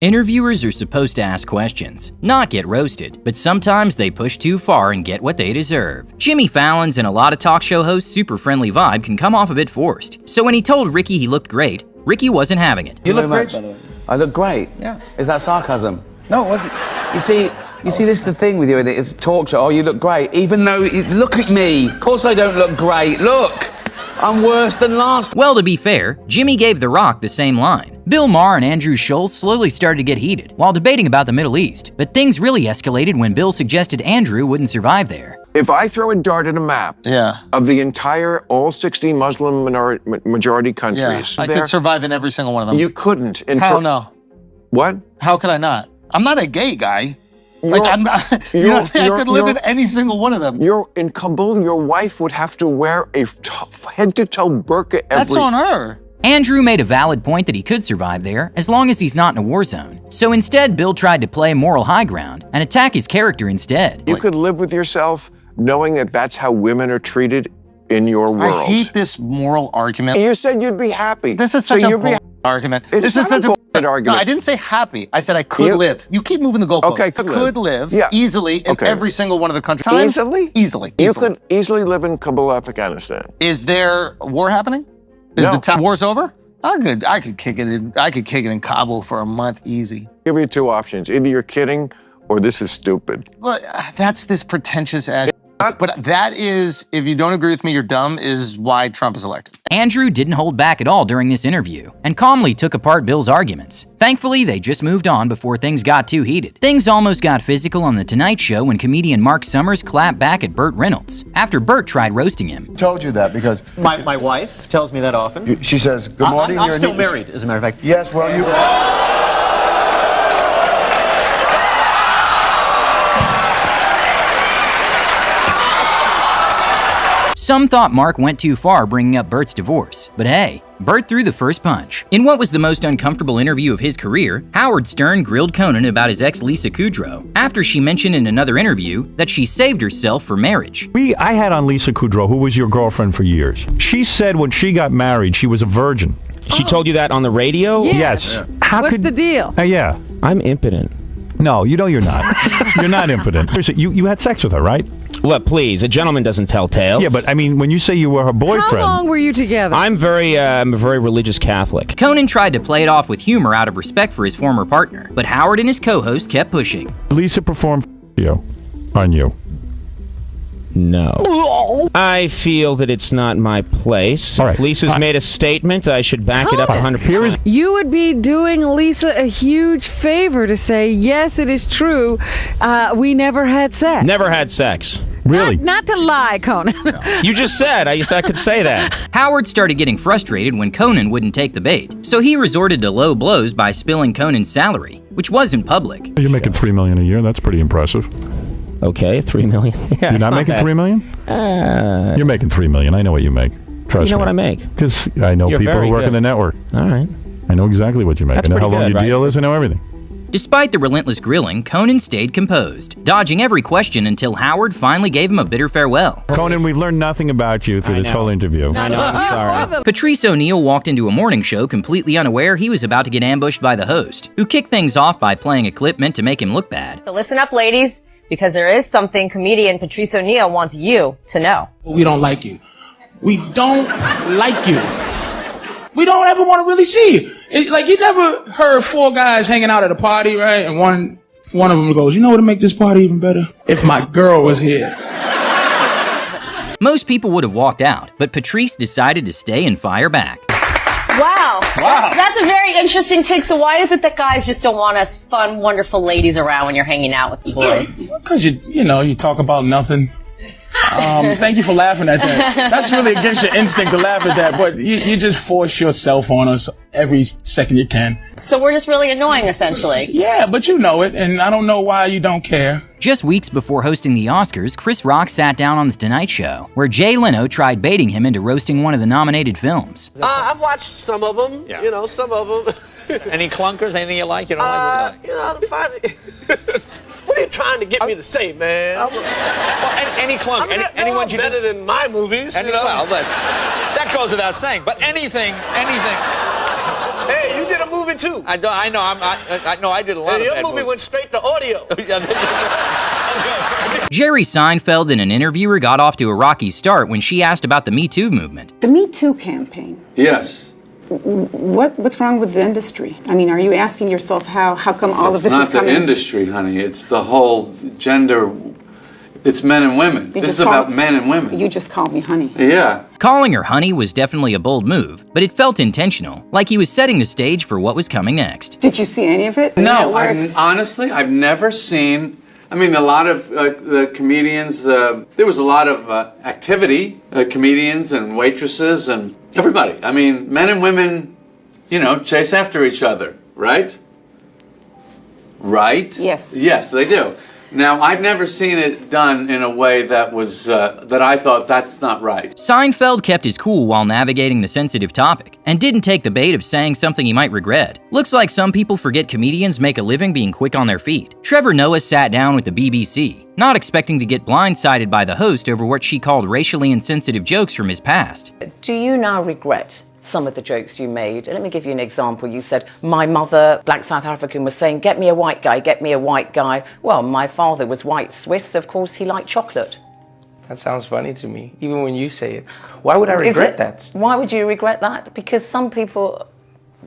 Interviewers are supposed to ask questions, not get roasted, but sometimes they push too far and get what they deserve. Jimmy Fallon's and a lot of talk show hosts' super friendly vibe can come off a bit forced. So when he told Ricky he looked great, Ricky wasn't having it. You look great. I look great? Yeah. Is that sarcasm? No, it wasn't. You see, this is the thing with you, it's a talk show. Oh, you look great. Even though, look at me. Of course I don't look great. Look, I'm worse than last. Well, to be fair, Jimmy gave The Rock the same line. Bill Maher and Andrew Schulz slowly started to get heated while debating about the Middle East, but things really escalated when Bill suggested Andrew wouldn't survive there. If I throw a dart at a map of the entire, all 60 Muslim majority countries. I could survive in every single one of them. You couldn't. How no? What? How could I not? I'm not a gay guy. I could live in any single one of them. You're in Kabul, your wife would have to wear a head-to-toe burqa every... That's on her. Andrew made a valid point that he could survive there as long as he's not in a war zone. So instead, Bill tried to play moral high ground and attack his character instead. You could live with yourself knowing that that's how women are treated in your world. I hate this moral argument. You said you'd be happy. This is such a argument. This is such a argument. No, I didn't say happy. I said I could live. You keep moving the goalpost. Okay, could live easily in every single one of the countries. Easily? Easily. You could easily live in Kabul, Afghanistan. Is there war happening? Is the war's over? I could kick it in Kabul for a month easy. Give you two options. Either you're kidding or this is stupid. Well, that's this pretentious ass. But that is, if you don't agree with me, you're dumb, is why Trump is elected. Andrew didn't hold back at all during this interview and calmly took apart Bill's arguments. Thankfully, they just moved on before things got too heated. Things almost got physical on The Tonight Show when comedian Mark Summers clapped back at Burt Reynolds after Burt tried roasting him. Told you that because... My wife tells me that often. She says, good morning. I'm still married, as a matter of fact. Yes, well, you... Some thought Mark went too far bringing up Burt's divorce, but hey, Burt threw the first punch. In what was the most uncomfortable interview of his career, Howard Stern grilled Conan about his ex Lisa Kudrow after she mentioned in another interview that she saved herself for marriage. I had on Lisa Kudrow, who was your girlfriend for years. She said when she got married, she was a virgin. She told you that on the radio? Yes. Yeah. What's the deal? Yeah. I'm impotent. No, you're not. You're not impotent. You had sex with her, right? Well, please, a gentleman doesn't tell tales. Yeah, but I mean, when you say you were her boyfriend... How long were you together? I'm a very religious Catholic. Conan tried to play it off with humor out of respect for his former partner, but Howard and his co-host kept pushing. Lisa performed on you. No. I feel that it's not my place. All right. If Lisa's made a statement, I should back it up 100%. You would be doing Lisa a huge favor to say, yes, it is true, we never had sex. Never had sex. Really? Not to lie, Conan. You just said I could say that. Howard started getting frustrated when Conan wouldn't take the bait, so he resorted to low blows by spilling Conan's salary, which wasn't public. You're making $3 million a year. That's pretty impressive. Okay, $3 million. Yeah, you're not making $3 million? You're making $3 million. I know what you make. Trust me. You know what I make? Because I know people who work in the network. All right. I know exactly what you make. That's I know how long good, your deal is. I know everything. Despite the relentless grilling, Conan stayed composed, dodging every question until Howard finally gave him a bitter farewell. Conan, we've learned nothing about you through this whole interview. I know, I'm sorry. Patrice O'Neal walked into a morning show completely unaware he was about to get ambushed by the host, who kicked things off by playing a clip meant to make him look bad. So listen up, ladies, because there is something comedian Patrice O'Neal wants you to know. We don't like you. We don't like you. We don't ever want to really see you. Like, you never heard four guys hanging out at a party, right? And one of them goes, you know what would make this party even better? If my girl was here. Most people would have walked out, but Patrice decided to stay and fire back. Wow. That's a very interesting take. So why is it that guys just don't want us fun, wonderful ladies around when you're hanging out with the boys? Because you talk about nothing. Thank you for laughing at that. That's really against your instinct to laugh at that, but you just force yourself on us every second you can. So we're just really annoying, essentially. Yeah, but you know it, and I don't know why you don't care. Just weeks before hosting the Oscars, Chris Rock sat down on The Tonight Show, where Jay Leno tried baiting him into roasting one of the nominated films. I've watched some of them, some of them. Any clunkers, anything you like? You don't like? What are you trying to get me to say, man? Any clunk, anyone you better than my movies. Well, that goes without saying. But anything. Hey, you did a a movie too. I know. I know. I did a lot And of your bad movie movies. went straight to audio. Jerry Seinfeld and an interviewer got off to a rocky start when she asked about the Me Too movement. The Me Too campaign. Yes. What's wrong with the industry? I mean, are you asking yourself how come all of this is coming? It's not the industry, honey. It's the whole gender. It's men and women. This is about men and women. You just called me honey. Yeah. Calling her honey was definitely a bold move, but it felt intentional, like he was setting the stage for what was coming next. Did you see any of it? No, honestly, I've never seen. I mean, a lot of the comedians. There was a lot of activity. Comedians and waitresses and everybody. I mean, men and women, chase after each other, right? Right? Yes. Yes, they do. Now, I've never seen it done in a way that was, that I thought that's not right. Seinfeld kept his cool while navigating the sensitive topic, and didn't take the bait of saying something he might regret. Looks like some people forget comedians make a living being quick on their feet. Trevor Noah sat down with the BBC, not expecting to get blindsided by the host over what she called racially insensitive jokes from his past. Do you now regret some of the jokes you made? Let me give you an example. You said, my mother, black South African, was saying, get me a white guy, get me a white guy. Well, my father was white Swiss, of course he liked chocolate. That sounds funny to me, even when you say it. Why would I regret that? Why would you regret that? Because some people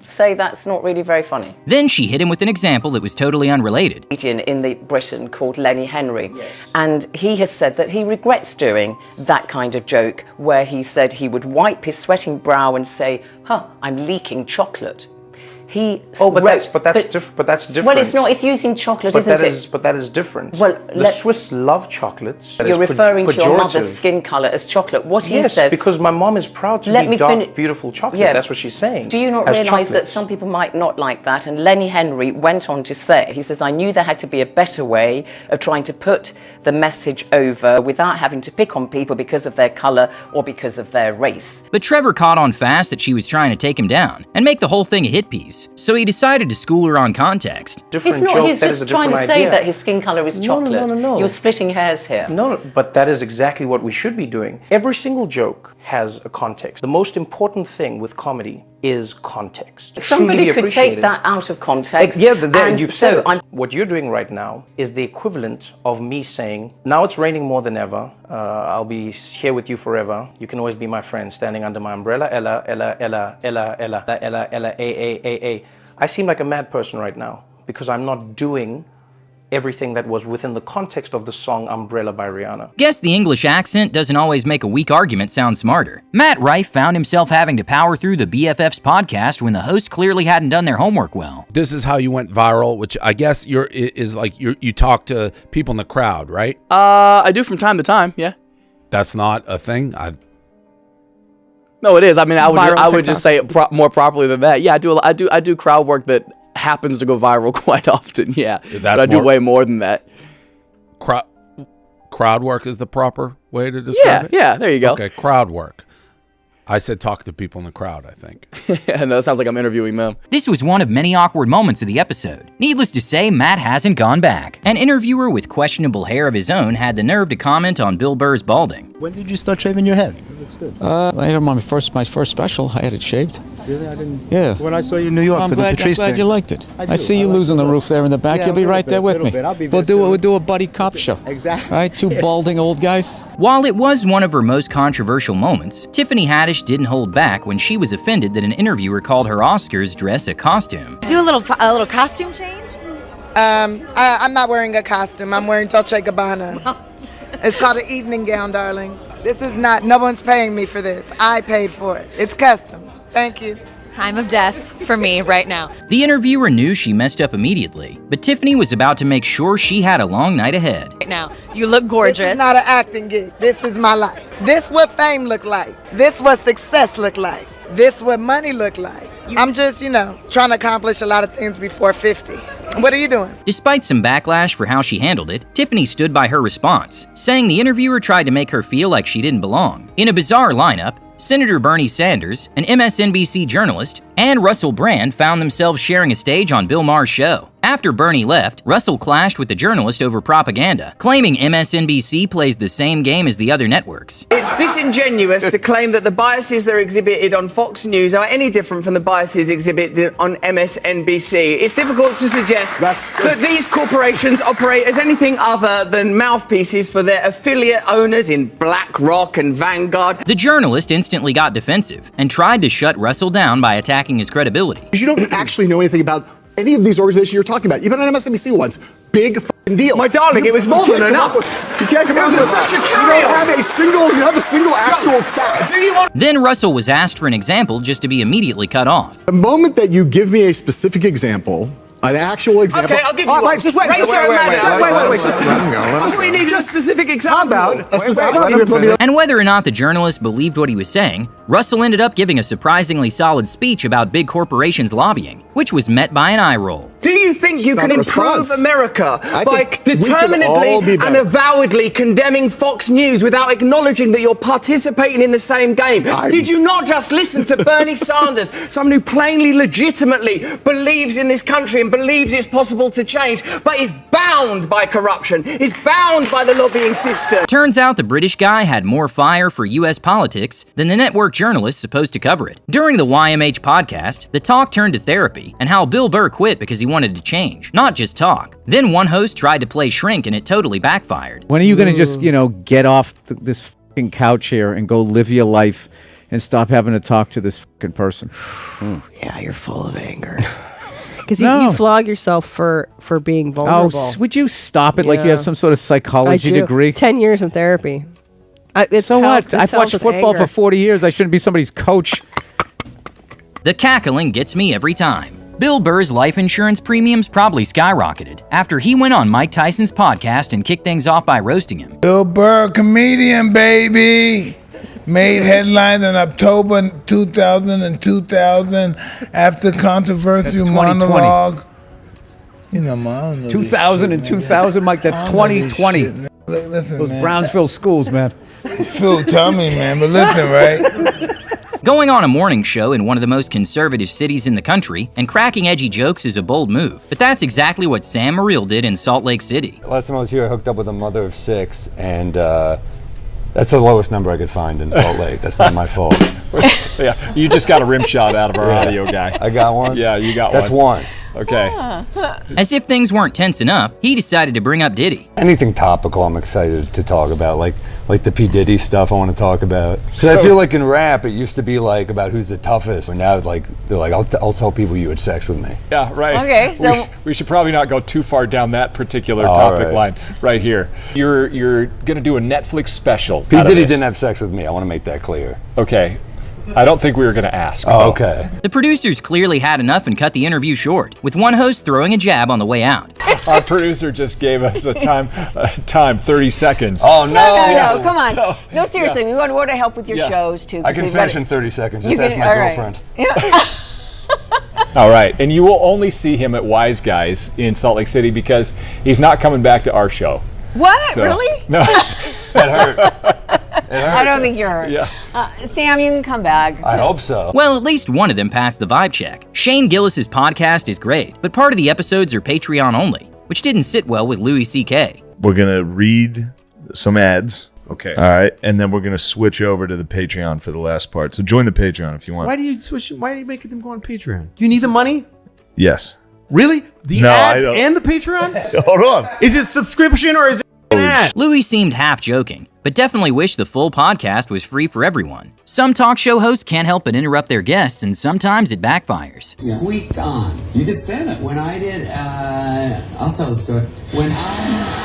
say that's not really very funny. Then she hit him with an example that was totally unrelated. In Britain called Lenny Henry. Yes. And he has said that he regrets doing that kind of joke where he said he would wipe his sweating brow and say, I'm leaking chocolate. But that's different. Well, it's not. It's using chocolate, isn't it? But that is different. Well, the Swiss love chocolates. You're referring to your mother's skin color as chocolate. What he says. Yes, because my mom is proud to be dark, beautiful chocolate. Yeah. That's what she's saying. Do you not realize that some people might not like that? And Lenny Henry went on to say, he says, I knew there had to be a better way of trying to put the message over without having to pick on people because of their color or because of their race. But Trevor caught on fast that she was trying to take him down and make the whole thing a hit piece. So he decided to school her on context. Different it's not, joke, he's just trying to say that his skin color is chocolate. No. You're splitting hairs here. No, but that is exactly what we should be doing. Every single joke has a context. The most important thing with comedy is context. Somebody could take that out of context. You've said it. What you're doing right now is the equivalent of me saying, now it's raining more than ever. I'll be here with you forever. You can always be my friend, standing under my umbrella. Ella, Ella, Ella, Ella, Ella, Ella, Ella, A. I seem like a mad person right now because I'm not doing everything that was within the context of the song Umbrella by Rihanna. Guess the English accent doesn't always make a weak argument sound smarter. Matt Rife found himself having to power through the BFFs podcast when the host clearly hadn't done their homework well. This is how you went viral, which I guess you talk to people in the crowd, right? I do from time to time, yeah. That's not a thing? No, it is. I mean, I would just say it more properly than that. Yeah, I do crowd work that happens to go viral quite often, yeah. But I do way more than that. Crowd work is the proper way to describe it? Yeah, there you go. Okay, crowd work. I said talk to people in the crowd, I think. No, that sounds like I'm interviewing them. This was one of many awkward moments of the episode. Needless to say, Matt hasn't gone back. An interviewer with questionable hair of his own had the nerve to comment on Bill Burr's balding. When did you start shaving your head? It looks good. I had my first special. I had it shaved. Really? I didn't. Yeah. When I saw you in New York for the Patrice I'm glad you liked it. I see you losing the roof there in the back. Yeah, You'll be right there with me. We'll do a buddy cop show. Exactly. Right? Two balding old guys. While it was one of her most controversial moments, Tiffany Haddish didn't hold back when she was offended that an interviewer called her Oscars dress a costume. Do a little costume change? I'm not wearing a costume. I'm wearing Dolce & Gabbana. It's called an evening gown, darling. This is not, no one's paying me for this. I paid for it. It's custom. Thank you. Time of death for me right now. The interviewer knew she messed up immediately, but Tiffany was about to make sure she had a long night ahead. Right now, you look gorgeous. This is not an acting gig. This is my life. This what fame look like. This what success look like. This what money look like. I'm just, trying to accomplish a lot of things before 50. What are you doing? Despite some backlash for how she handled it, Tiffany stood by her response, saying the interviewer tried to make her feel like she didn't belong. In a bizarre lineup, Senator Bernie Sanders, an MSNBC journalist, and Russell Brand found themselves sharing a stage on Bill Maher's show. After Bernie left, Russell clashed with the journalist over propaganda, claiming MSNBC plays the same game as the other networks. It's disingenuous to claim that the biases that are exhibited on Fox News are any different from the biases exhibited on MSNBC. It's difficult to suggest that these corporations operate as anything other than mouthpieces for their affiliate owners in BlackRock and Vanguard. The journalist instantly got defensive and tried to shut Russell down by attacking his credibility. You don't actually know anything about any of these organizations you're talking about. Even on MSNBC once. Big f***ing deal. My darling, it was more than enough. You can't come up with such a you have a single actual fact. Then Russell was asked for an example just to be immediately cut off. The moment that you give me a specific example, an actual example. Okay, I'll give you one. Just wait. Just we need a specific example. And whether or not the journalist believed what he was saying, Russell ended up giving a surprisingly solid speech about big corporations lobbying, which was met by an eye roll. Do you think you can improve America by determinedly and avowedly condemning Fox News without acknowledging that you're participating in the same game? Did you not just listen to Bernie Sanders, someone who plainly, legitimately believes in this country and believes it's possible to change, but is bound by corruption, is bound by the lobbying system? Turns out the British guy had more fire for U.S. politics than the network journalist supposed to cover it. During the YMH podcast, the talk turned to therapy and how Bill Burr quit because he wanted to change, not just talk. Then one host tried to play shrink and it totally backfired. When are you going to just, get off this fucking couch here and go live your life and stop having to talk to this fucking person? Yeah, you're full of anger. Because you flog yourself for being vulnerable. Oh, would you stop it like you have some sort of psychology degree? 10 years in therapy. So what? I've watched football for 40 years. I shouldn't be somebody's coach. The cackling gets me every time. Bill Burr's life insurance premiums probably skyrocketed after he went on Mike Tyson's podcast and kicked things off by roasting him. Bill Burr, comedian, baby. Made headlines in October 2000 and 2000 after controversial monologue. You know, man. 2000 and 2000, Mike, that's 2020. Listen, those man. Brownsville schools, man. Phil, tell me, man, but listen, right? Going on a morning show in one of the most conservative cities in the country and cracking edgy jokes is a bold move, but that's exactly what Sam Morril did in Salt Lake City. Last time I was here, I hooked up with a mother of 6, and that's the lowest number I could find in Salt Lake. That's not my fault. Yeah, you just got a rim shot out of our audio guy. I got one? Yeah, you got That's one. Okay. As if things weren't tense enough, he decided to bring up Diddy. Anything topical I'm excited to talk about, like the P. Diddy stuff I want to talk about. Because I feel like in rap, it used to be like about who's the toughest, and now they're like, I'll tell people you had sex with me. Yeah, right. Okay, so we should probably not go too far down that particular topic line right here. You're gonna do a Netflix special. P. Diddy didn't have sex with me. I want to make that clear. Okay. I don't think we were going to ask. Oh, okay. The producers clearly had enough and cut the interview short, with one host throwing a jab on the way out. Our producer just gave us a time, 30 seconds. Oh, no. No, come on. No, seriously, we want to help with your shows, too. I can finish in 30 seconds. Just ask my girlfriend. All right, and you will only see him at Wise Guys in Salt Lake City because he's not coming back to our show. What? Really? No. That hurt. I don't think you're hurt. Yeah. Sam, you can come back. I hope so. Well, at least one of them passed the vibe check. Shane Gillis's podcast is great, but part of the episodes are Patreon only, which didn't sit well with Louis C.K. We're going to read some ads. Okay. All right. And then we're going to switch over to the Patreon for the last part. So join the Patreon if you want. Why do you make them go on Patreon? Do you need the money? Yes. Really? The ads and the Patreon? Hold on. Is it subscription or is it an ad? Louis seemed half joking, but definitely wished the full podcast was free for everyone. Some talk show hosts can't help but interrupt their guests, and sometimes it backfires. Squeaked on. You did stand up. When I did, I'll tell the story. When I